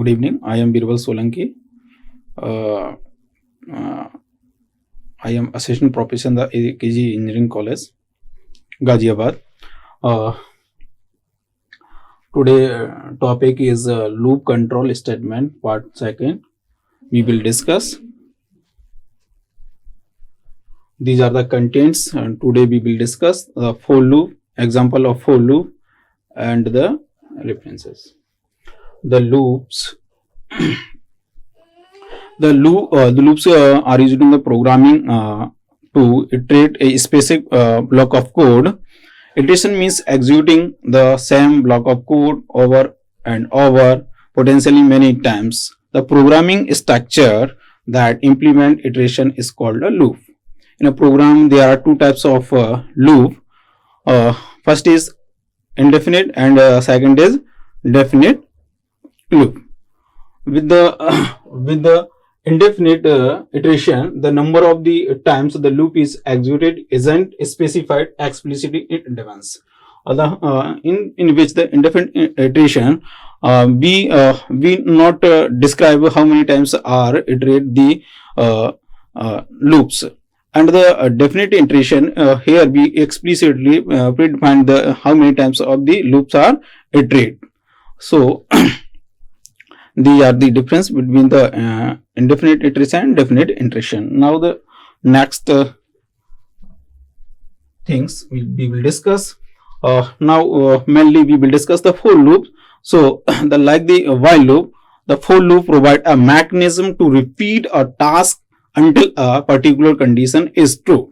evening. I am Birbal Solanki. Uh, uh, I am Assistant Professor in the KG Engineering College, Ghaziabad. Today topic is loop control statement part second. We will discuss. These are the contents, and today we will discuss the for loop, example of for loop, and the references. The loops. The loops are used in the programming to iterate a specific block of code. Iteration means executing the same block of code over and over, potentially many times. The programming structure that implement iteration is called a loop. In a program, there are two types of loop. First is indefinite, and second is definite loop. With the indefinite iteration, the number of the times the loop is executed isn't specified explicitly in advance. In which the indefinite iteration, we not describe how many times are iterate the loops. And the definite iteration, here we explicitly predefine the how many times of the loops are iterate. So these are the difference between the indefinite iteration and definite iteration. Now the next things we will discuss. Mainly we will discuss the for loop. So like the while loop, the for loop provide a mechanism to repeat a task until a particular condition is true.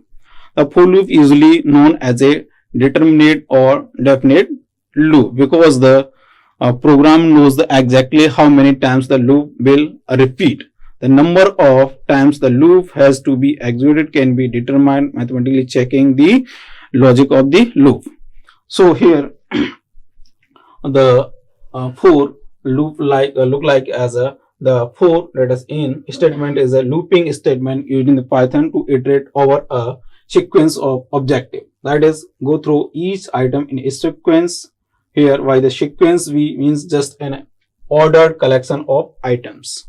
The for loop usually known as a determinate or definite loop because the program knows exactly how many times the loop will repeat. The number of times the loop has to be executed can be determined mathematically checking the logic of the loop. So here the for loop look like as the for let us in statement is a looping statement used in the Python to iterate over a sequence of objective. That is, go through each item in a sequence. Here, by the sequence, we means just an ordered collection of items.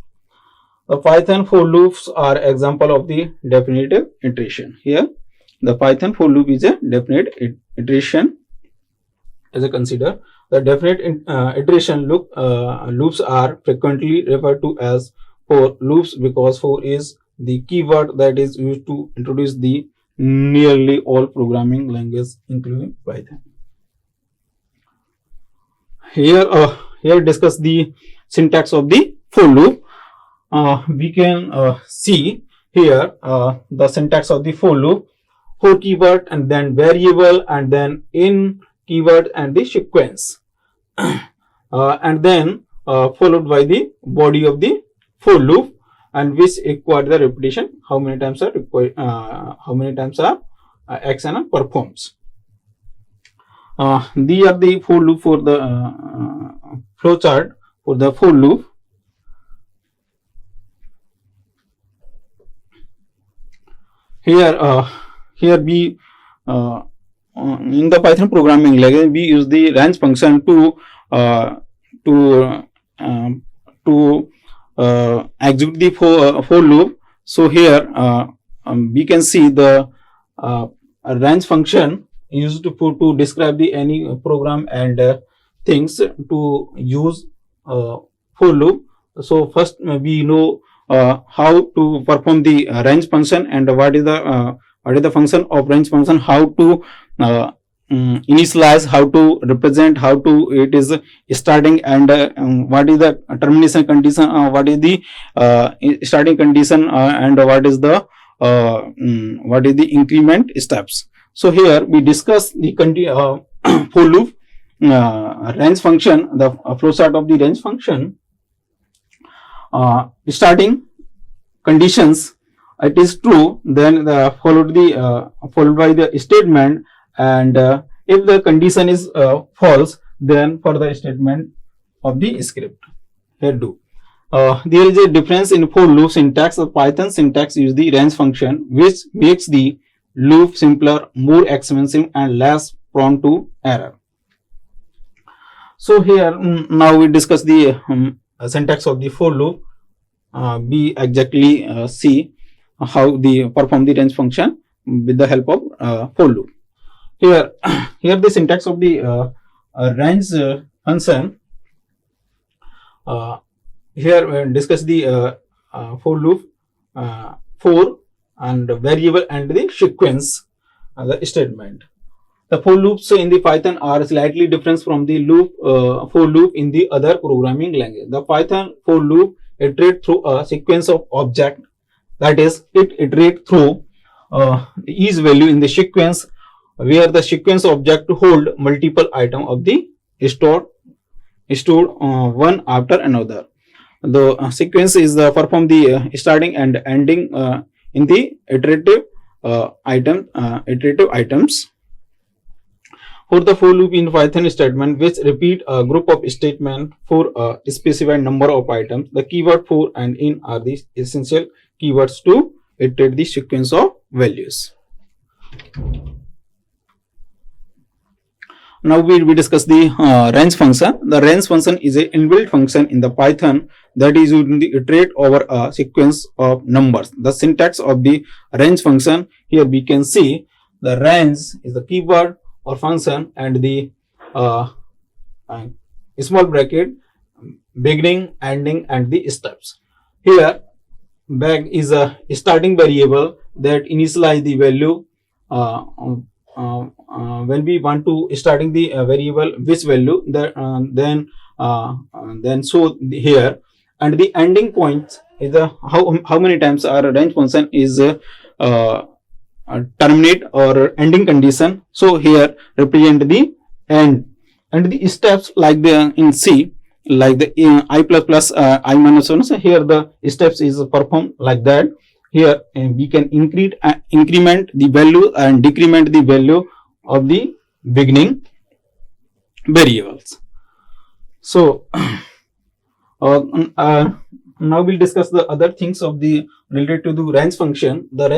The Python for loops are example of the definitive iteration. Here, the Python for loop is a definite iteration. As a consider, the definite iteration loops are frequently referred to as for loops because for is the keyword that is used to introduce the nearly all programming languages, including Python. Here discuss the syntax of the for loop. We can see here the syntax of the for loop: for keyword and then variable and then in keyword and the sequence, and then followed by the body of the for loop, and which require the repetition. How many times are required? How many times are action performs? These are the for loop for the flowchart for the for loop. Here we in the Python programming language we use the range function to execute the for loop. So here we can see the range function used to describe the any program and things to use for loop. So first we know how to perform the range function and what is the function of range function, how to initialize, how to represent, how to it is starting, and what is the termination condition, what is the starting condition, and what is the increment steps. So here we discuss the for loop range function, the flowchart of the range function. Starting conditions, it is true, then followed by the statement, and if the condition is false, then for the statement of the script. Here do there is a difference in for loop syntax. The Python syntax uses the range function, which makes the loop simpler, more expensive, and less prone to error. So here now we discuss the syntax of the for loop, we exactly see how the perform the range function with the help of for loop. Here the syntax of the range function. Here we discuss the for loop, for and variable and the sequence, the statement. The for loops in the Python are slightly different from the loop for loop in the other programming language. The Python for loop iterates through a sequence of objects. That is, it iterates through each value in the sequence, where the sequence object hold multiple items of the stored one after another. The sequence is perform the starting and ending in the iterative items. For the for loop in Python statement, which repeat a group of statements for a specified number of items, the keyword for and in are the essential keywords to iterate the sequence of values. Now we discuss the range function. The range function is an inbuilt function in the Python that is used to iterate over a sequence of numbers. The syntax of the range function, here we can see the range is the keyword or function and the small bracket, beginning, ending and the steps. Here bag is a starting variable that initialize the value when we want to starting the variable which value that then show here, and the ending point is the how many times our range function is terminate or ending condition. So here represent the end, and the steps like the in C, like the I plus plus I minus 1. So here the steps is performed like that. Here we can increment the value and decrement the value of the beginning variables. So now we'll discuss the other things of the related to the range function. The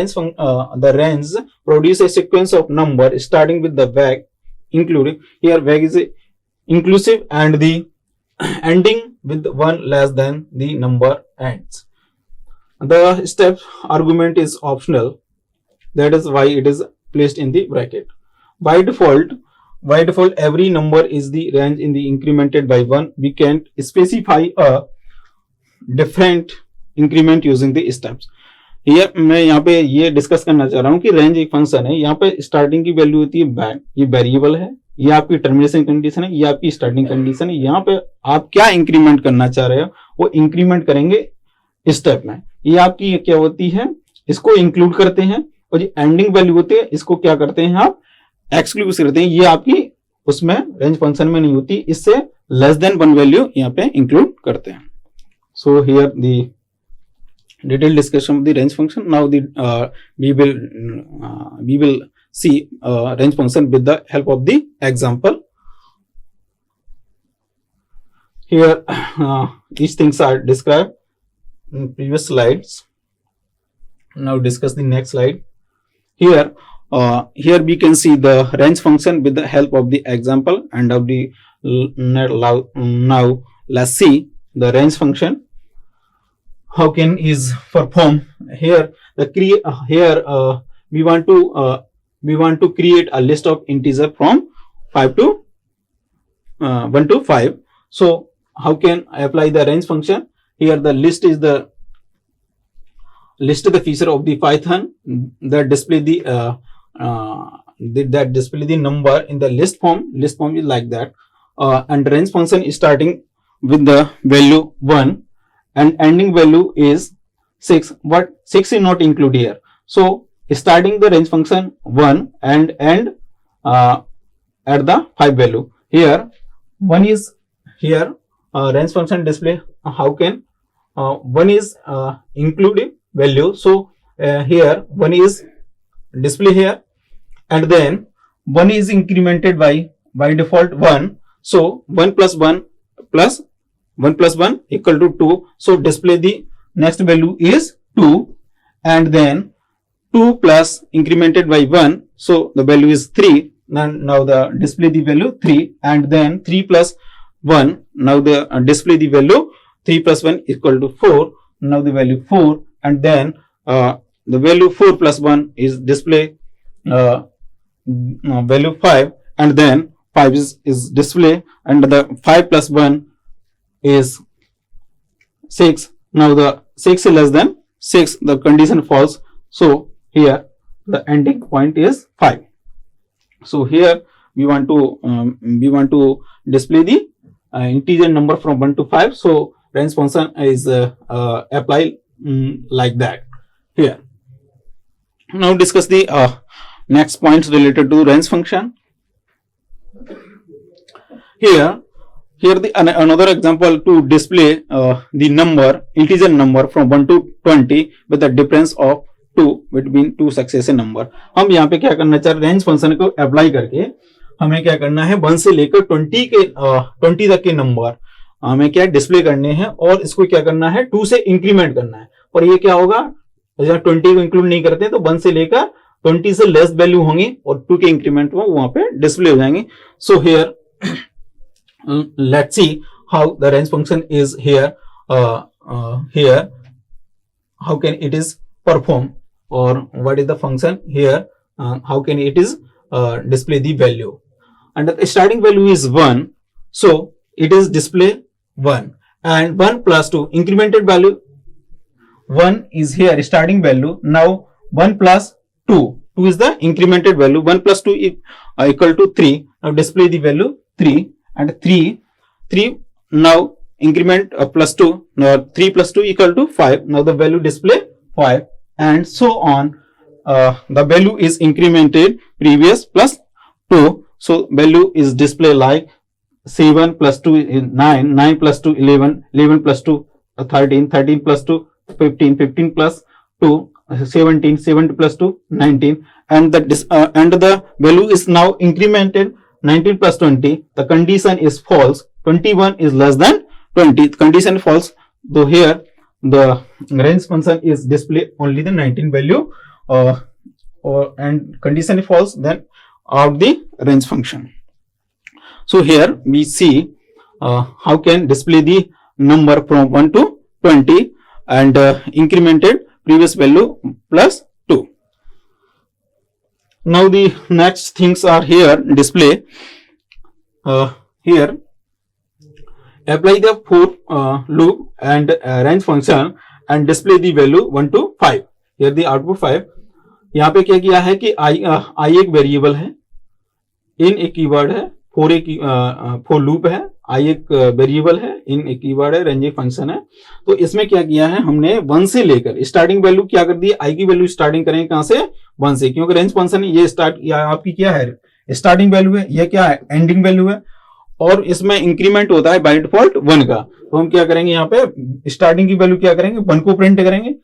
range produce a sequence of number starting with the vag, including here vag is inclusive and the ending with one less than the number ends. The step argument is optional. That is why it is placed in the bracket. By default, every number is the range in the incremented by 1. We can specify a different increment using the steps. Here मैं यहाँ पे ये discuss करना चाह रहा हूँ कि range एक फंक्शन है. यहाँ पे स्टार्टिंग की वैल्यू होती है बैक, ये वेरिएबल है, ये आपकी टर्मिनेशन कंडीशन है, ये आपकी स्टार्टिंग कंडीशन है. यहाँ पे आप क्या इंक्रीमेंट करना चाह रहे हो वो इंक्रीमेंट करेंगे स्टेप में. ये आपकी क्या होती है, इसको इंक्लूड करते हैं, और ये एंडिंग वैल्यू होती है इसको क्या करते हैं आप एक्सक्लूड करते हैं. ये आपकी उसमें रेंज फंक्शन में नहीं होती, इससे लेस देन वन वैल्यू यहाँ पे इंक्लूड करते हैं. सो here the detailed discussion of the range function. Now we will see range function with the help of the example. Here these things are described in previous slides. Now discuss the next slide. Here we can see the range function with the help of the example and of the now let's see the range function. How can is perform here? We want to create a list of integer from 1 to 5. So how can I apply the range function? Here the list is the feature of the Python that display the number in the list form. List form is like that, and range function is starting with the value 1. And ending value is 6, but 6 is not included here. So starting the range function 1 and end at the 5 value. Here 1 is here range function display. How can 1 is included value? So here 1 is display here, and then 1 is incremented by default 1. So 1 plus 1 plus 1 plus 1 equal to 2. So display the next value is 2, and then 2 plus incremented by 1. So the value is 3. Now the display the value 3, and then 3 plus 1. Now the display the value 3 plus 1 equal to 4. Now the value 4, and then the value 4 plus 1 is display value 5, and then 5 is display, and the 5 plus 1 is 6. Now the 6 is less than 6, the condition false. So here the ending point is 5. So here we want to display the integer number from 1 to 5. So range function is applied like that here. Now discuss the next points related to range function. Here the another example to display the number, integer number from 1 to 20 with a difference of 2 between two successive number. हम यहाँ पे क्या करना चाह रहे हैं, range function को apply करके हमें क्या करना है, 1 से लेकर 20 तक के नंबर हमें क्या डिस्प्ले करने हैं, और इसको क्या करना है, 2 से इंक्रीमेंट करना है. और ये क्या होगा, जब 20 को इंक्लूड नहीं करते तो 1 से लेकर 20 से लेस वैल्यू होंगी और 2 के इंक्रीमेंट में वहां पे डिस्प्ले हो जाएंगे. So here let's see how the range function is here. Here how can it is perform, or what is the function here, how can it is display the value. And the starting value is 1, so it is display 1, and 1 plus 2 incremented value 1 is here starting value. Now 1 plus 2 is the incremented value. 1 plus 2 equal to 3. Now display the value 3, and 3 now increment plus 2. Now 3 plus 2 equal to 5. Now the value display 5, and so on. The value is incremented previous plus 2. So value is display like 7 plus 2 is 9, 9 plus 2 11, 11 plus 2 13, 13 plus 2 15, 15 plus 2 17, 17 plus 2 19, and the value is now incremented 19 plus 20. The condition is false. 21 is less than 20. The condition false. Though here the range function is display only the 19 value, and condition is false, then out the range function. So here we see how can display the number from 1 to 20 and incremented previous value plus 2. Now the next things are here display. Here apply the for loop and range function and display the value 1 to 5. Here the output 5. यहाँ पे क्या किया है कि i एक variable है, in एक keyword है, फॉर लूप है, i एक वेरिएबल है, in एक कीवर्ड है, रेंज एक फंक्शन है. तो इसमें क्या किया है हमने 1 से लेकर स्टार्टिंग वैल्यू क्या कर दी, i की वैल्यू स्टार्टिंग करेंगे कहां से, 1 से, क्योंकि रेंज फंक्शन ये स्टार्ट आपकी क्या है, स्टार्टिंग वैल्यू है, ये क्या है, एंडिंग वैल्यू है, और इसमें इंक्रीमेंट होता है बाय डिफॉल्ट 1 का. तो हम क्या करेंगे, यहाँ पे स्टार्टिंग की वैल्यू क्या करेंगे, 1 को प्रिंट करेंगे.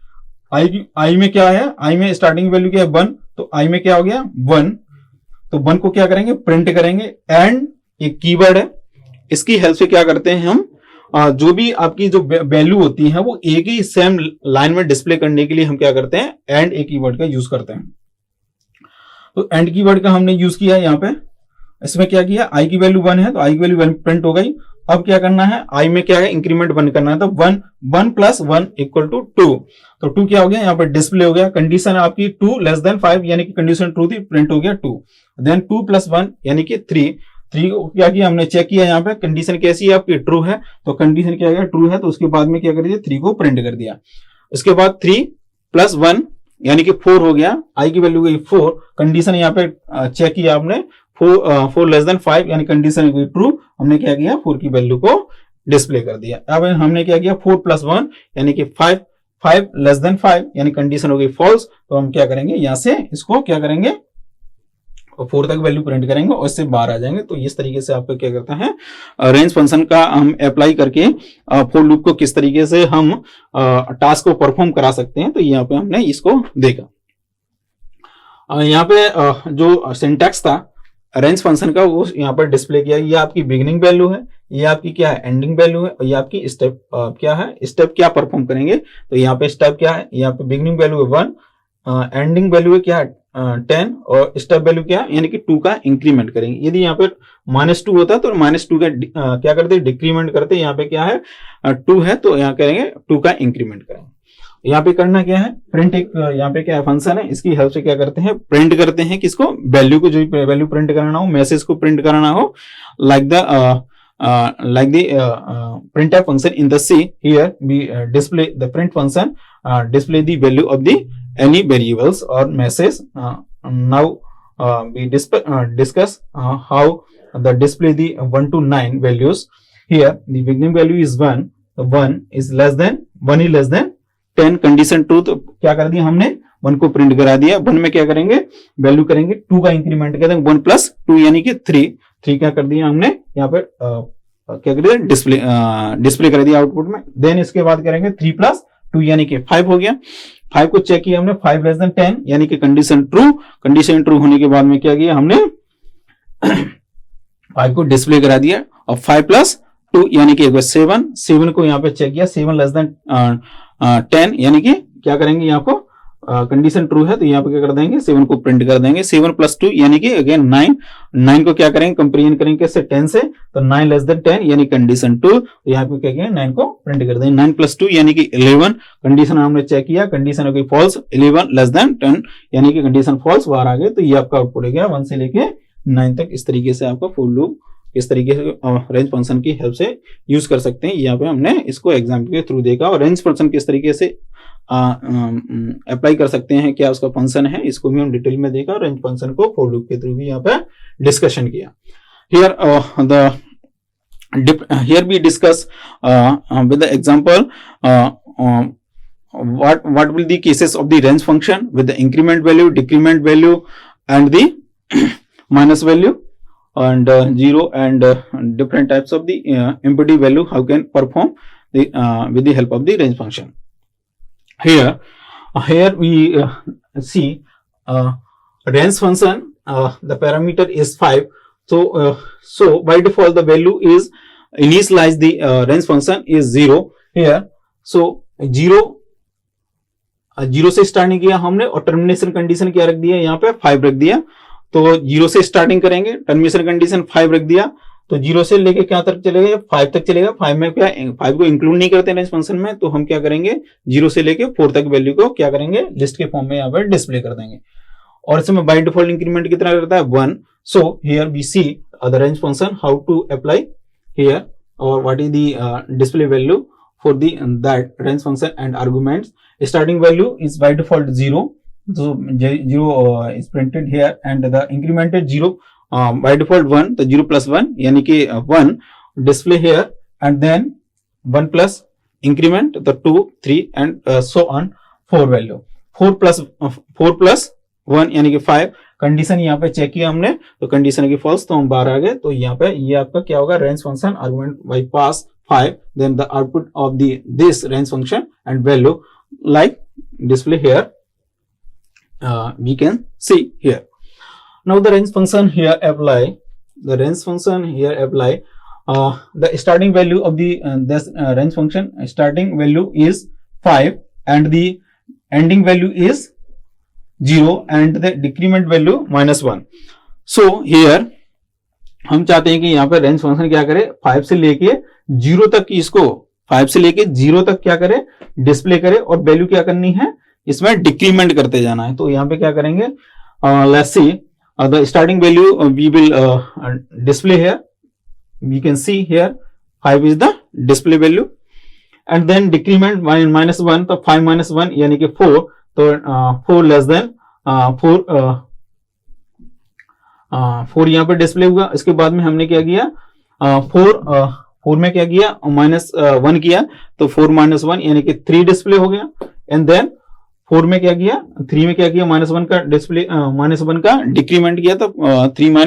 आई में क्या है, आई में स्टार्टिंग वैल्यू क्या है 1, तो आई में क्या हो गया 1, तो 1 को क्या करेंगे, प्रिंट करेंगे. एंड एक कीवर्ड है, इसकी हेल्प से क्या करते हैं हम, जो भी आपकी जो वैल्यू होती है वो एक ही सेम लाइन में डिस्प्ले करने के लिए हम क्या करते हैं, एंड एक कीवर्ड का यूज करते हैं. तो एंड कीवर्ड का हमने यूज किया यहाँ पे. इसमें क्या किया, आई की वैल्यू 1 है तो आई की वैल्यू 1 प्रिंट हो गई. अब क्या करना है, आई में क्या है, इंक्रीमेंट 1 करना है, तो 1 प्लस 1 इक्वल टू 2. तो 2 क्या हो गया, यहाँ पर डिस्प्ले हो गया. कंडीशन आपकी 2 लेस देन 5 यानी कि कंडीशन ट्रू थी, प्रिंट हो गया 2. देन 2 प्लस 1 यानी कि 3 को क्या किया हमने, चेक किया यहाँ पे कंडीशन कैसी है आपकी, ट्रू है. तो कंडीशन क्या है, ट्रू है, तो उसके बाद में क्या कर दिया, 3 को प्रिंट कर दिया. उसके बाद 3 प्लस 1 यानी कि 4 हो गया. आई की वैल्यू गई 4. कंडीशन यहाँ पे चेक किया आपने, 4 लेस देन 5 यानी कंडीशन गई ट्रू. हमने क्या किया, 4 की वैल्यू को डिस्प्ले कर दिया. अब हमने क्या किया, 4 प्लस 1 यानी कि 5 लेस देन 5 यानी कंडीशन हो गई फॉल्स. तो हम क्या करेंगे, यहां से इसको क्या करेंगे, 4 तक वैल्यू प्रिंट करेंगे और इससे बाहर आ जाएंगे. तो इस तरीके से आपको क्या करता है, रेंज फंक्शन का हम अप्लाई करके फॉर लूप को किस तरीके से हम टास्क को परफॉर्म करा सकते हैं. तो यहाँ पे हमने इसको देखा. यहाँ पे जो सिंटैक्स था रेंज फंक्शन का वो यहाँ पर डिस्प्ले किया. ये आपकी बिगिनिंग वैल्यू है, ये आपकी क्या है, एंडिंग वैल्यू है, और ये आपकी स्टेप क्या है, स्टेप क्या परफॉर्म करेंगे. तो यहाँ पे स्टेप क्या है, यहाँ पे बिगिनिंग वैल्यू है 1, एंडिंग वैल्यू है क्या है 10 और स्टेप वैल्यू क्या है, यानी कि 2 का इंक्रीमेंट करेंगे। यदि यहाँ पे -2 होता तो -2 का क्या करते, डिक्रीमेंट करते। यहाँ पे क्या है 2 है तो यहाँ करेंगे 2 का इंक्रीमेंट करेंगे। यहाँ पे करना क्या है, प्रिंट एक यहाँ पे क्या है फंक्शन है, इसकी हेल्प से क्या करते हैं, प्रिंट करते हैं किसको, वैल्यू को, जो वैल्यू प्रिंट कराना हो, मैसेज को प्रिंट कराना हो, like the printf function in the C. Here we display the print function display the value of the any variables or message. Now we discuss how the display the 1 to 9 values. Here the beginning value is 1, the 1 is less than 10, condition true, तो क्या कर दिया हमने 1 को print करा दिया। 1 में क्या करेंगे, वैल्यू करेंगे 2 का इंक्रीमेंट कर देंगे, 1 + 2 यानी कि 3 क्या कर दिया हमने यहाँ पे क्या कर दिया, डिस्प्ले कर दिया आउटपुट में। देन इसके बाद करेंगे 3 + 2 यानी कि 5 हो गया। 5 को चेक किया हमने, 5 < 10 यानी कि कंडीशन ट्रू होने के बाद में क्या किया हमने 5 को डिस्प्ले करा दिया, और 5 + 2 यानी कि 7 को यहाँ पे चेक किया, 7 < 10 यानी कि क्या करेंगे, यहाँ को कंडीशन ट्रू है तो यहाँ पे क्या कर देंगे, 7 को प्रिंट कर देंगे। 7 + 2 यानी कि अगेन 9 को क्या करेंगे, कंपेरिजन करेंगे कैसे 10 से, तो 9 < 10 यानी कंडीशन ट्रू, तो यहाँ पे क्या किया 9 को प्रिंट कर देंगे। 9 + 2 यानी कि 11, कंडीशन हमने चेक किया, कंडीशन हो गई फॉल्स, 11 < 10 यानी कि कंडीशन फॉल्स, बाहर आ गए। तो ये आपका आउटपुट हो गया 1 से लेके 9 तक। इस तरीके से आपका फॉर लूप इस तरीके से रेंज फंक्शन की हेल्प से यूज कर सकते हैं। यहाँ पे हमने इसको एग्जाम्पल के थ्रू देखा, और रेंज फंक्शन किस तरीके से अप्लाई कर सकते हैं, क्या उसका फंक्शन है, इसको भी हम डिटेल में देखा, और रेंज फंक्शन को फॉर लूप के थ्रू भी यहाँ पे डिस्कशन किया। Here we discuss with the example what will the cases of the range function with the increment value, decrement value, and the minus value, and 0 and different types of the empty value, how can perform the with the help of the range function. Here we see range function, the parameter is 5, so by default the value is initialize the range function is 0 here. So 0 से starting किया हमने, और termination condition क्या रख दिया, यहाँ पे 5 रख दिया। तो 0 से स्टार्टिंग करेंगे, टर्मिनेशन कंडीशन 5 रख दिया, तो 0 से लेके क्या तक चलेगा, 5 तक चलेगा। 5 में क्या 5 को इंक्लूड नहीं करते रेंज फंक्शन में, तो हम क्या करेंगे 0 से लेके 4 तक वैल्यू को क्या करेंगे, लिस्ट के फॉर्म में यहाँ पर डिस्प्ले कर देंगे। और इसमें बाय डिफॉल्ट इंक्रीमेंट कितना करता है 1। So here we see the range function how to apply here, और what is the display value for the that range function and arguments. Starting value is by default 0, so 0 is printed here, and the incremented 0 by default 1, the 0 + 1 यानी कि 1 display here, and then 1 plus increment the 2, 3 and so on 4 value, 4 plus 1 यानी कि 5। Condition यहाँ पे check किया हमने, तो condition की फॉल्स, तो हम बाहर आ गए। तो यहाँ पे ये आपका क्या होगा, range function argument by pass 5, then the output of this range function and value like display here, we can see here. Now the range function here apply, the starting value of the this range function, starting value is 5 and the ending value is 0 and the decrement value -1. So here हम चाहते हैं कि यहाँ पे range function क्या करे, 5 से लेके 0 तक, इसको 5 से लेके 0 तक क्या करे, डिस्प्ले करे, और वैल्यू क्या करनी है, इसमें डिक्रीमेंट करते जाना है। तो यहाँ पे क्या करेंगे, let's see the starting value we will display here, we can see here 5 is the display value, and then decrement -1, तो 5 - 1 यानी कि 4, तो 4 < 4 यहाँ पे डिस्प्ले हुआ। इसके बाद में हमने क्या किया, 4 में क्या किया, -1 किया, तो 4 - 1 यानी कि 3 डिस्प्ले हो गया। एंड देन 4 में क्या किया, 3 में क्या किया, -1 का डिस्प्ले, -1 का डिक्रीमेंट किया, तो 3 -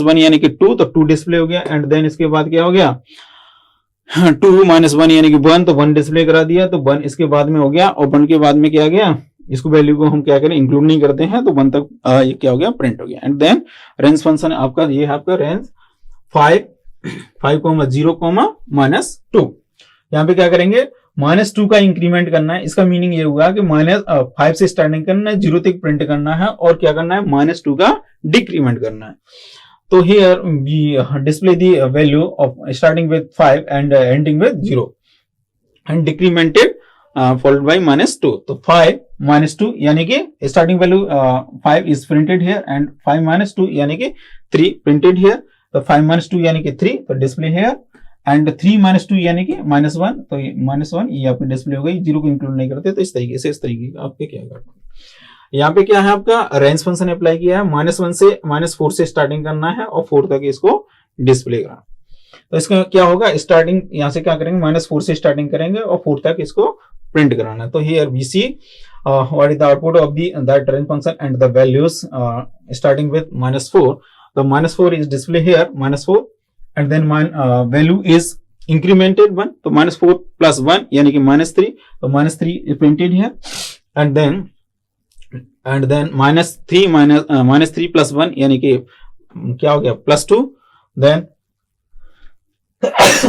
1 यानी कि 2, तो 2 डिस्प्ले हो गया। एंड देन इसके बाद क्या हो गया, 2 - 1 यानी कि 1, तो 1 डिस्प्ले करा दिया, तो 1 इसके बाद में हो गया। और 1 के बाद में क्या गया, इसको वैल्यू को हम क्या करें, इंक्लूड नहीं करते हैं, तो 1 तक ये क्या हो गया, प्रिंट हो गया। एंड देन रेंज फंक्शन आपका ये है, आपका रेंज 5, 0, -2। यहाँ पे क्या करेंगे, -2 का इंक्रीमेंट करना है, इसका मीनिंग ये हुआ कि -5 से स्टार्टिंग करना है, 0 तक प्रिंट करना है और क्या करना है, -2 का डिक्रीमेंट करना है। तो here we display the value of starting with 5 and ending with 0 and decremented followed by -2. तो 5 -2 यानी कि starting value 5 is printed here and 5 -2 यानी कि 3 प्रिंटेड हियर। तो 5 -2 यानी कि 3 तो डिस्प्ले हियर एंड 3 -2 यानी कि -1 तो -1 ये आपकी डिस्प्ले हो गई, 0 को इंक्लूड नहीं करते। तो इस तरीके का आपके क्या करना, यहाँ पे क्या है आपका रेंज फंक्शन अप्लाई किया है, -1 से -4 से स्टार्टिंग करना है और 4 तक इसको डिस्प्ले करना। तो इसका क्या होगा, स्टार्टिंग यहाँ से क्या करेंगे, -4 से स्टार्टिंग करेंगे और 4 तक इसको प्रिंट कराना है। तो here we see what is the output of that range function and the values starting with -4। तो -4 is display here, -4 and then value is incremented 1, तो -4 + 1 यानी कि -3, तो -3 is printed here and then -3 + 1 यानी कि क्या हो गया, +2, then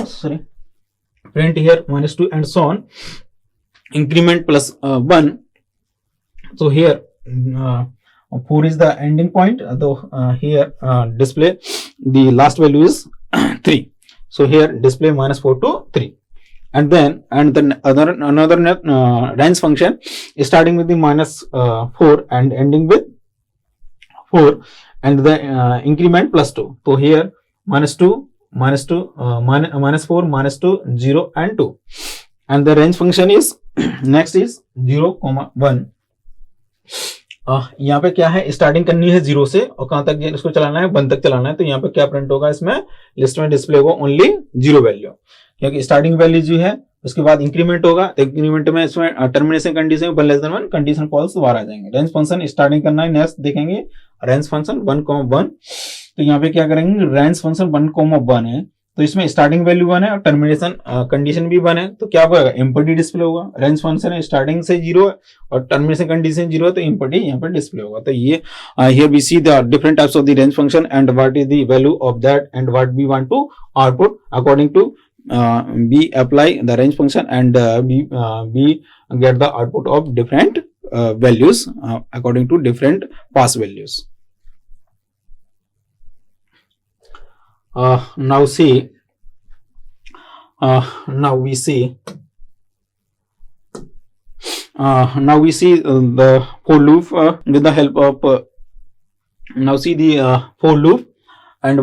sorry print here -2 and so on, increment +1, so here 4 is the ending point, so here display the last value is 3, so here display -4 to 3 and then another range function starting with the -4 and ending with 4 and the increment +2, so here -2 -4 -2 0 and 2 and the range function is next is 0, 1। यहाँ पे क्या है, starting करनी है 0 से और कहां तक इसको चलाना है, 1 तक चलाना है। तो यहाँ पे क्या प्रिंट होगा, इसमें लिस्ट में डिस्प्ले होगा ओनली 0 वैल्यू, क्योंकि स्टार्टिंग वैल्यू जो है उसके बाद इंक्रीमेंट होगा। तो इंक्रीमेंट में इसमें टर्मिनेशन कंडीशन 1 कंडीशन फॉल्स बाहर आ जाएंगे। रेंज फंक्शन स्टार्टिंग करना है, नेक्स्ट देखेंगे रेंज फंक्शन 1, तो यहाँ पे क्या करेंगे, रेंज फंक्शन 1, है तो इसमें स्टार्टिंग वैल्यू 1 है और टर्मिनेशन कंडीशन भी 1 है, तो क्या होगा, एम्प्टी डिस्प्ले होगा। रेंज फंक्शन है स्टार्टिंग से 0 है और टर्मिनेशन कंडीशन 0 है, तो एम्प्टी यहाँ पर डिस्प्ले होगा। तो ये here we see the different types of the range function and what is the value of that and what we want to output according to we apply the range function and we get the output of different values according to different pass values. Now we see the for loop with the help of now see the for loop and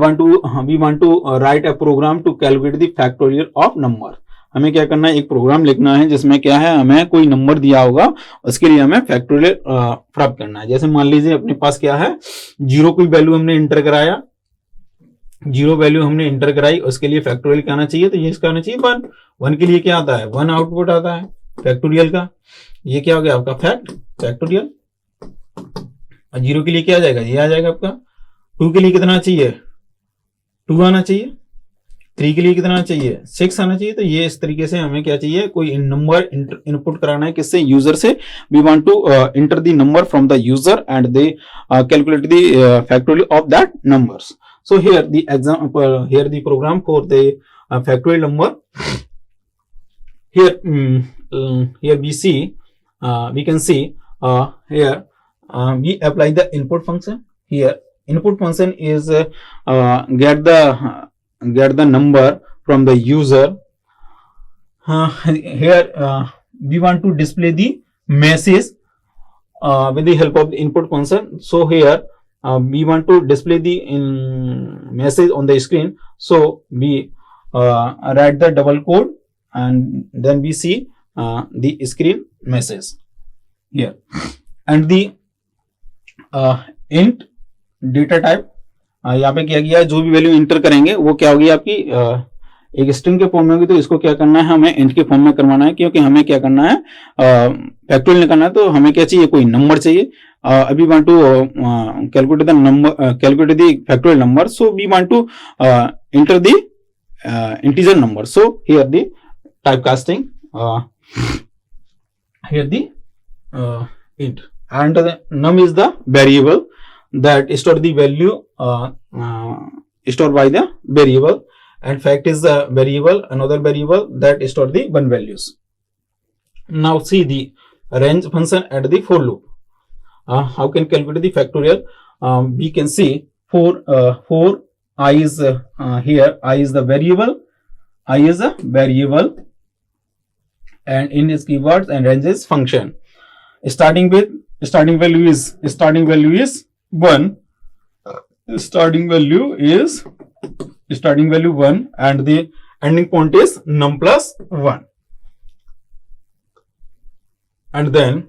we want to write a program to calculate the factorial of number। हमें क्या करना है, एक programme लिखना है जिसमें क्या है, हमें कोई नंबर दिया होगा उसके लिए हमें फैक्टोरियल प्राप्त करना है। जैसे मान लीजिए अपने पास क्या है, 0 कोई वैल्यू हमने इंटर कराया, 0 वैल्यू हमने इंटर कराई, उसके लिए फैक्टोरियल क्या आना चाहिए, तो ये इसका आना चाहिए 1 के लिए क्या आता है, 1 आउटपुट आता है फैक्टोरियल का। ये क्या हो गया आपका फैक्टोरियल। और 0 के लिए क्या आ जाएगा, ये आ जाएगा आपका। 2 के लिए कितना चाहिए, 2 आना चाहिए। 3 के लिए कितना चाहिए, 6 आना चाहिए। तो ये इस तरीके से हमें क्या चाहिए, कोई नंबर इनपुट कराना है, किससे, यूजर से। We want to enter the number from the user and they calculate the factorial of that numbers. So here the example, here the program for the factorial number. Here we see we can see here we apply the input function. Here input function is get the number from the user. Here we want to display the message with the help of the input function. So here we want to display the message on the screen, so we write the double code and then we see the screen message here and the int data type। यहाँ पे क्या किया, जो भी value inter करेंगे वो क्या होगी आपकी एक स्ट्रिंग के फॉर्म में होगी। तो इसको क्या करना है, हमें इंट के फॉर्म में करवाना है, क्योंकि हमें क्या करना है, फैक्टोरियल निकालना है। तो हमें क्या चाहिए, कोई नंबर चाहिए। अभी want to calculate the number, calculate the factorial number, so we want to enter the integer number. So here the typecasting, here the int, and the num is the variable that store the value stored by the variable, and fact is the variable, another variable that store the 1 values. Now see the range function at the for loop. How can calculate the factorial? We can see for I is here, I is the variable, and in its keywords and range is function. Starting value is 1. Starting value is 1, and the ending point is num plus 1. And then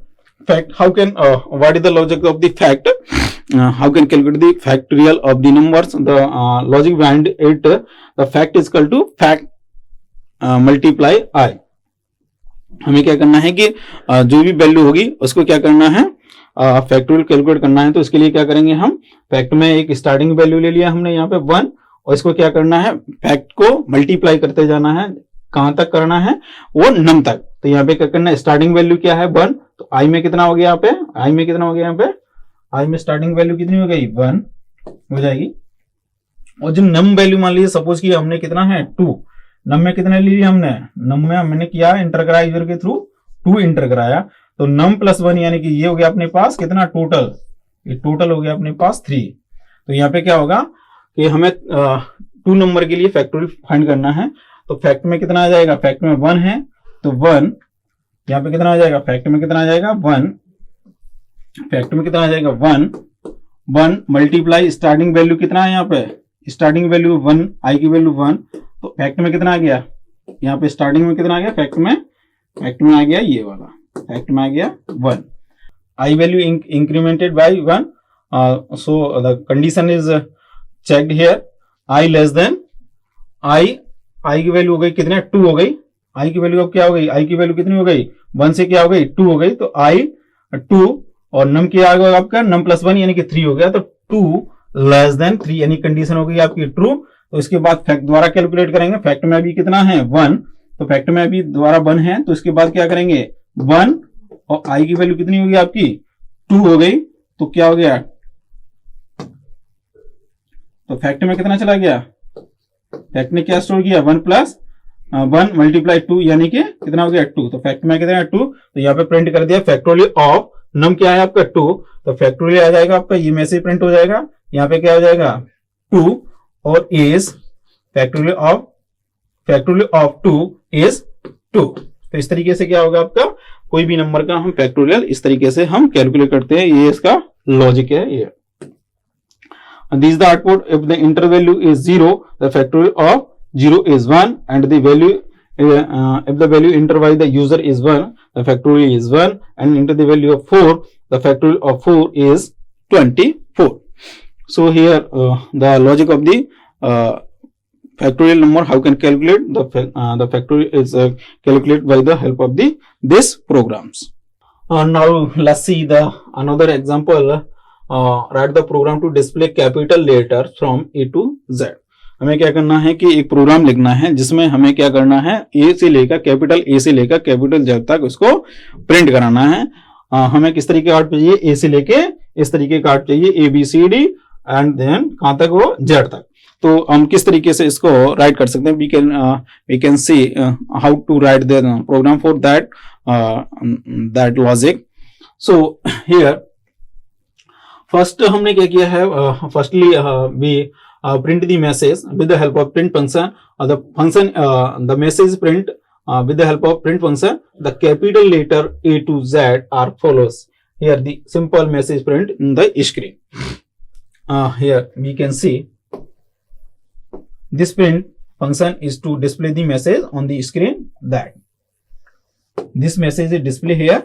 fact, how can what is the logic of the fact? How can calculate the factorial of the numbers? The logic behind it, the fact is equal to fact multiply I. हमें क्या करना है कि जो भी value होगी उसको क्या करना है, फैक्टोरियल कैलकुलेट करना है। तो इसके लिए क्या करेंगे, हम फैक्ट में एक स्टार्टिंग वैल्यू ले लिया हमने यहाँ पे 1, और इसको क्या करना है, फैक्ट को मल्टीप्लाई करते जाना है। कहां तक करना है, वो नम तक। तो यहाँ पे क्या करना है, स्टार्टिंग वैल्यू क्या है 1, तो आई में कितना हो गया यहाँ पे, आई में स्टार्टिंग वैल्यू कितनी हो गई 1 हो जाएगी। और जो नम वैल्यू मान लीजिए सपोज कि हमने कितना है 2, नम में कितने ले लिया हमने, नम में हमने किया इंटर कराया यूजर के थ्रू 2 इंटर कराया, तो नम प्लस 1 यानी कि ये हो गया अपने पास कितना टोटल, ये टोटल हो गया अपने पास 3। तो यहाँ पे क्या होगा कि हमें 2 नंबर के लिए फैक्टोरियल फाइंड करना है। तो फैक्ट में कितना आ जाएगा, फैक्ट में 1 है तो 1, यहाँ पे कितना आ जाएगा, फैक्ट में कितना आ जाएगा 1, फैक्ट में कितना आ जाएगा 1 मल्टीप्लाई स्टार्टिंग वैल्यू कितना है यहाँ पे, स्टार्टिंग वैल्यू 1, आई की वैल्यू 1, तो फैक्ट में कितना आ गया, यहाँ पे स्टार्टिंग में कितना आ गया, फैक्ट में आ गया ये वाला, फैक्ट में आ गया 1, I value incremented by 1, so the condition is checked here, I less than I की वैल्यू हो गई कितने 2 हो गई, आई की वैल्यू अब क्या हो गई, आई की वैल्यू कितनी हो गई 1 से क्या हो गई 2 हो गई, तो आई 2 और नम क्या आ गया आपका नम प्लस 1 यानी कि 3 हो गया, तो 2 लेस देन 3 यानी कंडीशन हो गई आपकी ट्रू। तो इसके बाद फैक्ट द्वारा कैलकुलेट करेंगे, फैक्ट में अभी कितना है 1, तो फैक्ट में अभी द्वारा 1 है, तो इसके बाद क्या करेंगे 1 और आई की वैल्यू कितनी होगी आपकी 2 हो गई, तो क्या हो गया, तो फैक्ट में कितना चला गया, फैक्ट ने क्या स्टोर किया 1 प्लस 1 मल्टीप्लाई 2 यानी कि कितना हो गया 2, तो फैक्ट में कितना है 2, तो यहाँ पे प्रिंट कर दिया फैक्टोरियल ऑफ नम क्या है आपका 2, तो फैक्टोरियल आ जाएगा आपका ये में से प्रिंट हो जाएगा, यहाँ पे क्या हो जाएगा 2 और इज फैक्टोरियल ऑफ 2 इज 2। तो इस तरीके से क्या होगा आपका, कोई भी नंबर का हम फैक्टोरियल इस तरीके से हम कैलकुलेट करते हैं, ये इसका लॉजिक है ये। This is the output. If the inter value is 0, the factorial of 0 is 1, and the value if the value entered by the user is 1, the factorial is 1, and enter the value of 4, the factorial of 4 is 24. So here the logic of the factorial number, how can calculate the factorial is calculated by the help of this programs. Now let's see the another example. Write the program to display capital letters from A to Z. हमें क्या करना है कि एक programme लिखना है जिसमें हमें क्या करना है ए से लेकर कैपिटल जेड तक उसको प्रिंट कराना है। हमें किस तरीके का आर्ट चाहिए, ए से लेके इस तरीके का आर्ट चाहिए, A B C D and then कहां तक, वो जेड तक। तो हम किस तरीके से इसको राइट कर सकते हैं, we can see how to write the program for that logic. So here first हमने क्या किया है, firstly we print the message with the help of print function, the message print with the help of print function, the capital letter A to Z are follows. Here the simple message print in the screen. Here we can see this print function is to display the message on the screen, that this message is display here,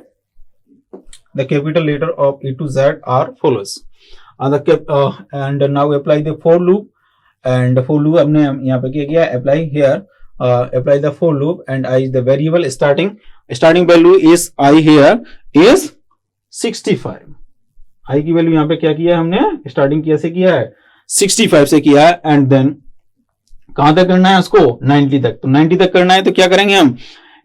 the capital letter of A to Z are follows. And now apply the for loop, and for loop हमने यहाँ पे क्या किया, apply here, apply the for loop, and I the variable starting value is I here is 65, I की value यहाँ पे क्या किया हमने, स्टार्टिंग कैसे किया है 65 से किया है, एंड देन कहां तक करना है उसको 90 तक, तो 90 तक करना है तो क्या करेंगे हम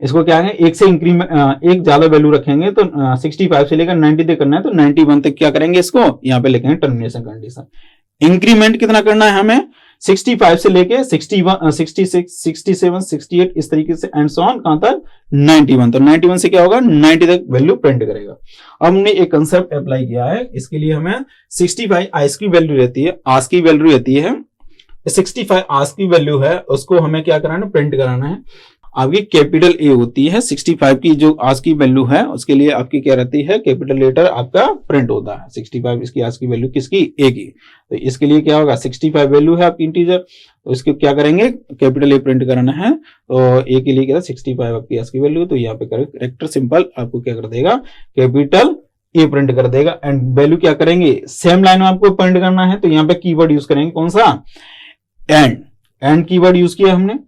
इसको, क्या है एक से एक ज्यादा वैल्यू रखेंगे, तो 65 से लेकर 90 तक करना है, तो 91 तक क्या करेंगे इसको यहाँ पे लिखेंगे टर्मिनेशन कंडीशन। इंक्रीमेंट कितना करना है हमें, 65 से लेके 61, 66, 67, 68 इस तरीके से एंड सो ऑन, कहां तक 91। तो 91 से क्या होगा, 90 तक वैल्यू प्रिंट करेगा। अब हमने एक कंसेप्ट अप्लाई किया है, इसके लिए हमें 65 आस्की वैल्यू रहती है, आस्की वैल्यू रहती है 65 आस्की वैल्यू है, उसको हमें क्या कराना है, प्रिंट कराना है। आपकी कैपिटल ए होती है 65 की जो आस्की वैल्यू है, उसके लिए आपकी क्या रहती है, कैपिटल लेटर आपका प्रिंट होता है। 65 इसकी आस्की वैल्यू किसकी, ए की। तो इसके लिए क्या होगा, 65 वैल्यू है आपकी इंटीजर, तो इसको क्या करेंगे, कैपिटल ए प्रिंट कराना है। तो ए के लिए क्या, 65 आपकी आस्की वैल्यू, तो यहाँ पे करेक्टर सिंपल आपको क्या कर देगा, कैपिटल ए प्रिंट कर देगा। एंड वैल्यू क्या करेंगे, सेम लाइन में आपको प्रिंट करना है, तो यहाँ पे कीवर्ड यूज करेंगे, कौन सा, एंड कीवर्ड यूज किया हमने।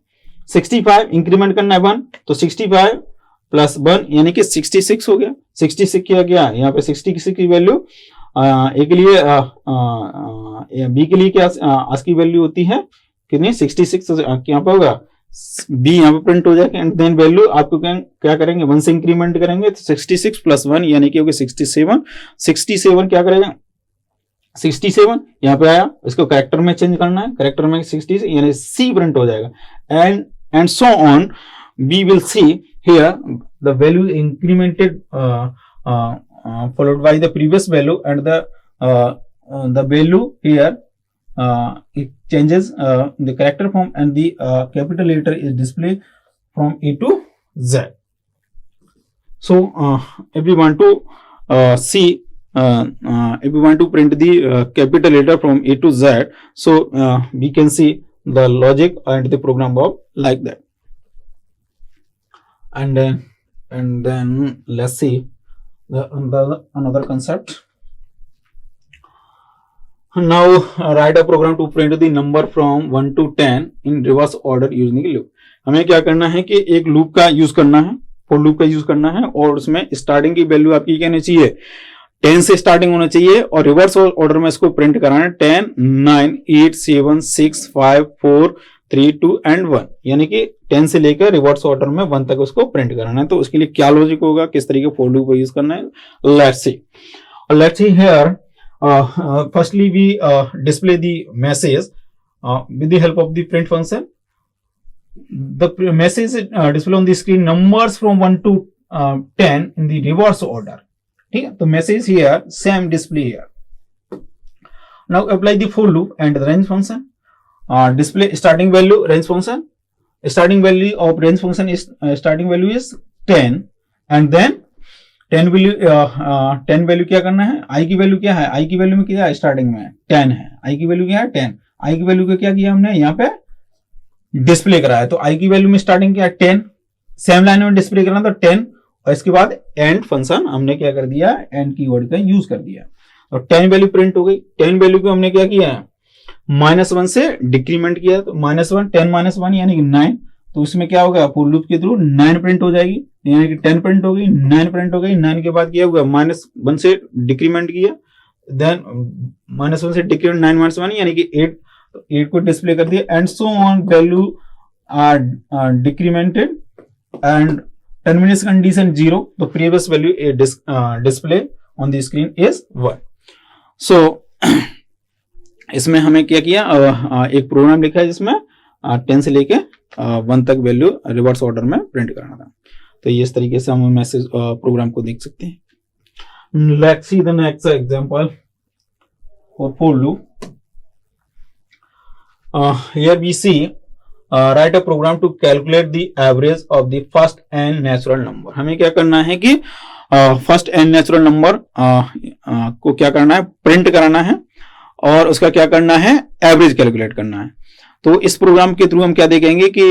65 इंक्रीमेंट करना है 1, तो 65 प्लस 1 यानी कि 66 हो गया। 66 किया गया, यहाँ पे 66 की वैल्यू ए के लिए, बी के लिए क्या आस्की वैल्यू होती है कितनी, 66, यहाँ पे होगा बी, यहाँ पे प्रिंट हो जाएगा। एंड देन वैल्यू आपको क्या करेंगे, 1 से इंक्रीमेंट करेंगे, तो 66 प्लस 1 यानी कि होगा 67। 67 क्या करेगा, 67 यहाँ पे आया, इसको करेक्टर में चेंज करना है, करेक्टर में 60 यानी सी प्रिंट हो जाएगा। And so on we will see here the value incremented followed by the previous value, and the value here it changes the character form, and the capital letter is displayed from A to Z. So if we want to see if we want to print the capital letter from A to Z, so we can see the logic and the program of like that. And then let's see another concept. Now write a program to print the number from 1 to 10 in reverse order using loop. हमें क्या करना है कि एक loop का use करना है, for loop का यूज करना है, और उसमें स्टार्टिंग की वैल्यू आपकी क्या होनी चाहिए, 10 से स्टार्टिंग होना चाहिए, और रिवर्स ऑर्डर में इसको प्रिंट कराना है 10, 9, 8, 7, 6, 5, 4, 3, 2 एंड 1, यानी कि 10 से लेकर रिवर्स ऑर्डर में 1 तक उसको प्रिंट कराना है। तो उसके लिए क्या लॉजिक होगा, किस तरीके फॉर लूप को यूज करना है, let's see here. Firstly we display the message with the help of the print function. The message display on the screen numbers from 1 to 10 in the reverse order, ठीक है। तो message here same display here. Now apply the for loop and the range function. Display starting value range function. Starting value of range function is starting value is 10, and then 10 value क्या करना है, i की value क्या है, i की value में क्या है, स्टार्टिंग में 10 है, i की वैल्यू क्या है 10, i की वैल्यू को क्या किया हमने यहाँ पे डिस्प्ले कराया। तो i की वैल्यू में स्टार्टिंग क्या है 10, सेम लाइन में डिस्प्ले करना तो 10, और इसके बाद एंड फंक्शन हमने क्या कर दिया, एंड कीवर्ड का यूज कर दिया, और 10 वैल्यू प्रिंट हो गई। 10 वैल्यू को हमने क्या किया, -1 से डिक्रीमेंट किया, तो -1 10 - 1 यानी कि 9, तो उसमें क्या होगा, फॉर लूप के थ्रू 9 प्रिंट हो जाएगी, यानी कि 10 प्रिंट हो गई, 9 प्रिंट हो गई। 9 के बाद क्या होगा, -1 से डिक्रीमेंट किया, देन -1 से डिक्रीमेंट 9 - 1 यानी कि 8, तो 8 को डिस्प्ले कर दिया, and so on value are decremented, and termination condition 0, तो previous value display on the screen is 1। सो इसमें हमें क्या किया, एक प्रोग्राम लिखा है जिसमें 10 से लेके 1 तक वैल्यू रिवर्स ऑर्डर में प्रिंट कराना था। तो ये इस तरीके से हम मैसेज प्रोग्राम को देख सकते हैं। Let's see the next example for loop. Here we see write a program to calculate the average of the first N natural number. हमें क्या करना है कि फर्स्ट एन नेचुरल नंबर को क्या करना है, प्रिंट कराना है, और उसका क्या करना है, एवरेज कैलकुलेट करना है। तो इस प्रोग्राम के थ्रू हम क्या देखेंगे कि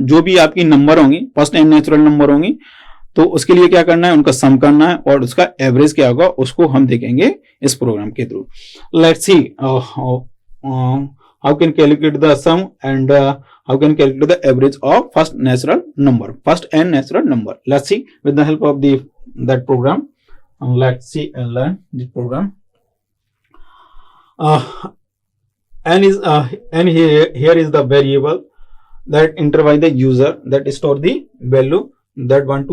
जो भी आपकी नंबर होंगी, फर्स्ट एन नेचुरल नंबर होंगी, तो उसके लिए क्या करना है, उनका सम करना है, और उसका एवरेज क्या होगा उसको हम देखेंगे इस प्रोग्राम के through. Let's see how can calculate the sum and how can calculate the average of first natural number, first N natural number. Let's see with the help of that program. Let's see and learn this program. and here is the variable that enter by the user that store the value that want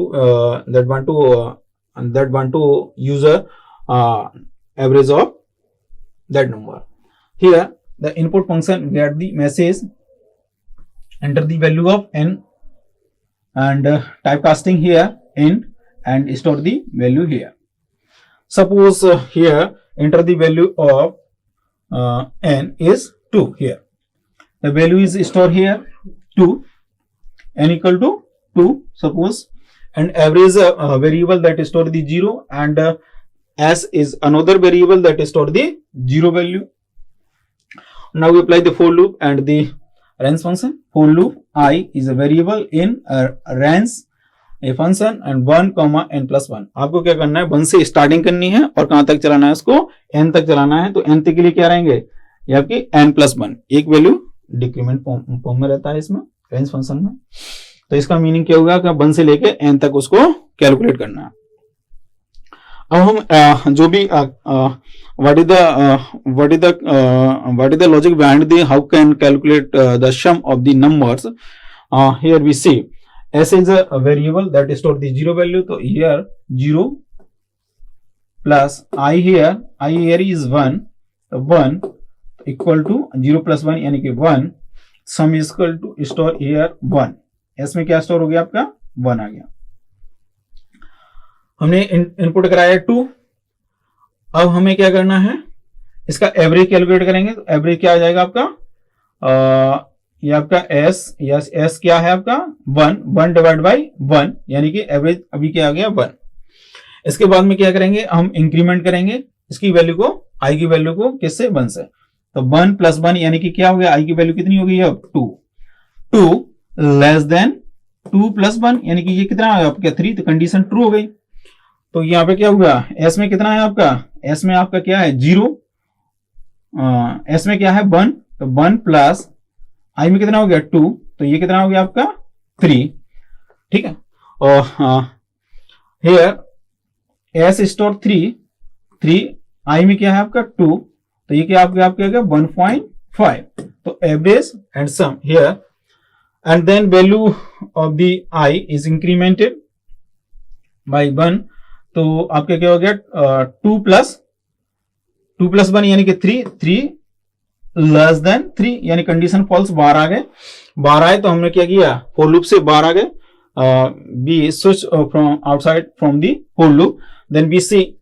to user average of that number. Here the input function get the message, enter the value of n and typecasting here int and store the value here. Suppose here enter the value of n is 2 here. The value is stored here 2, n equal to 2 suppose, and average variable that store the 0 and s is another variable that store the 0 value. Now we apply the for loop and the range function. For loop I is a variable in range a function and 1, n plus 1. आपको क्या करना है, 1 से starting करनी है और कहां तक चलाना है, उसको n तक चलाना है. तो n तक के लिए क्या रहेंगे, ये आपकी n प्लस 1 एक वैल्यू डिक्रीमेंट फॉर्म में रहता है इसमें रेंज फंक्शन में. तो इसका मीनिंग क्या होगा कि 1 से लेके n तक उसको कैलकुलेट करना है. अब हम जो भी what is the logic behind the how can calculate the sum of the numbers. Here we see s is a variable that store the 0 value. So here 0 plus I here is 1. 1 equal to 0 plus 1 यानी कि 1. sum is equal to store here 1. s में क्या store हो गया आपका 1 आ गया. हमने input कराया 2. अब हमें क्या करना है, इसका एवरेज कैलकुलेट करेंगे. तो एवरेज क्या आ जाएगा आपका, ये आपका एस क्या है आपका 1 डिवाइड बाई 1 यानी कि एवरेज अभी क्या आ गया 1. इसके बाद में क्या करेंगे, हम इंक्रीमेंट करेंगे इसकी वैल्यू को, आई की वैल्यू को किससे 1 से. तो 1 प्लस 1 यानी कि क्या हो गया, आई की वैल्यू कितनी हो गई अब 2. 2 लेस देन 2 प्लस 1 यानी कि ये कितना है आपका 3. तो कंडीशन ट्रू हो गई. तो यहाँ पे क्या हुआ, एस में कितना है आपका, एस में आपका क्या है 0, एस में क्या है 1. तो 1 प्लस आई में कितना हो गया 2. तो ये कितना हो गया आपका 3. ठीक है. और हेयर एस स्टोर 3 आई में क्या है आपका 2. तो ये क्या आपका 1.5. तो average and sum here and then value of the I is incremented by 1. तो आपका क्या हो गया 2 प्लस 1 यानी कि 3 लेस देन 3 यानी कंडीशन फॉल्स. 12 आ गए. 12 आए तो हमने क्या किया, फॉर लूप से 12 आ गए. We switch from outside from the for loop. Then we see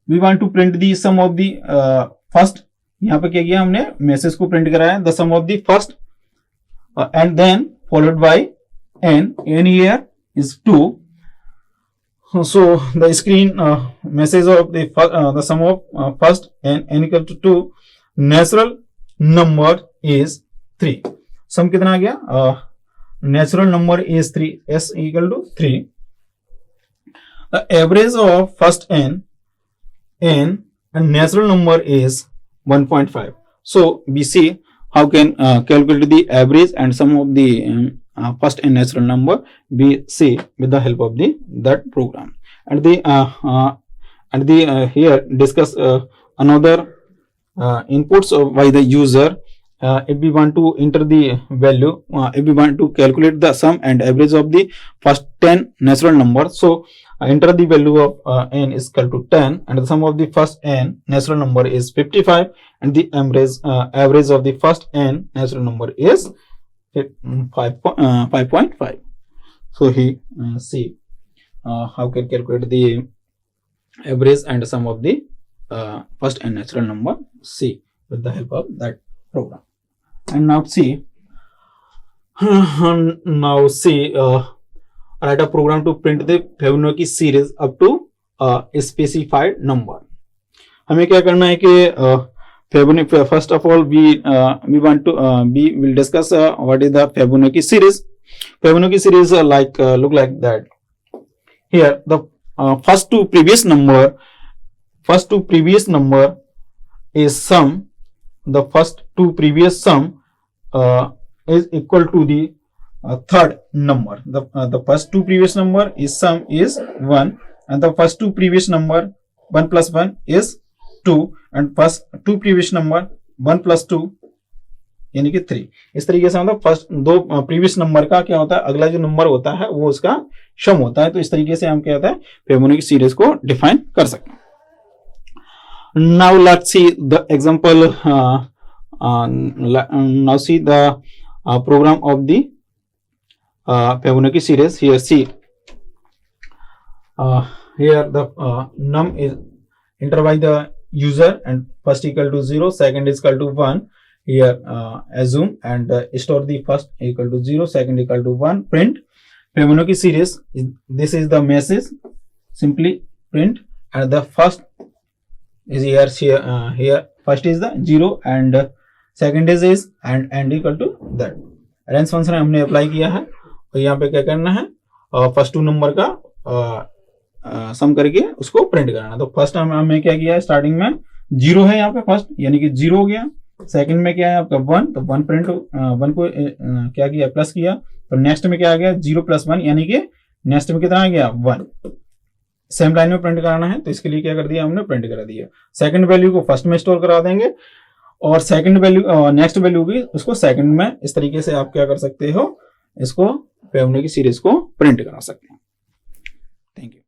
we want to print the sum of the first. यहाँ पे क्या किया हमने, मैसेज को प्रिंट कराया the sum of the first and then followed by n here is 2. So the screen message of the sum of first and n equal to 2. Natural number is 3. सम कितना आ गया, natural number is 3. s equal to 3. The average of first n and natural number is 1.5. So we see how can calculate the average and sum of the first and natural number. We see with the help of that program. And the here discuss another inputs by the user. If we want to enter the value, if we want to calculate the sum and average of the first 10 natural numbers, so enter the value of n is equal to 10 and the sum of the first n natural number is 55 and the average of the first n natural number is 5.5. So he see how can calculate the average and sum of the first and natural number C with the help of that program. And now see write a program to print the Fibonacci series up to a specified number. हमें क्या करना है कि first of all we want to we will discuss what is the Fibonacci series. Fibonacci series look like that. Here the first two previous number is sum. The first two previous sum is equal to the third number. The first two previous number is sum is 1 and the first two previous number 1 plus 1 is 2 and first two previous number 1 plus 2 यानी कि 3. इस तरीके से मतलब first दो previous number का क्या होता है, अगला जो नंबर होता है वो उसका सम होता है. तो इस तरीके से हम क्या होता है फिबोनाची सीरीज को डिफाइन कर सकते हैं. Now let's see the example now see the program of the Fibonacci series. Here see, here the num is enter by the user, and first equal to 0, second is equal to 1. Here assume and store the first equal to 0, second equal to 1, print Fibonacci series. This is the message, simply print, and the first is here first is the 0 and second is and equal to that. Range function हमने apply किया है, और यहाँ पे क्या करना है, first 2 number का सम करके उसको प्रिंट कराना। तो फर्स्ट हमें क्या किया है, स्टार्टिंग में 0 है यहाँ पे फर्स्ट, यानी कि 0 हो गया। सेकंड में क्या है आपका 1, तो 1 प्रिंट 1 को क्या किया, प्लस किया। तो नेक्स्ट में क्या आ गया, 0 + 1, यानी कि नेक्स्ट में कितना आ गया 1। सेम लाइन में प्रिंट कराना है, तो इसके लिए क्या कर दिया हमने, प्रिंट करा दिया। सेकंड वैल्यू को फर्स्ट में स्टोर करा देंगे, और सेकंड वैल्यू नेक्स्ट वैल्यू भी उसको सेकंड में। इस तरीके से आप क्या कर सकते हो, इसको Fibonacci सीरीज को प्रिंट करा सकते हैं। Thank you.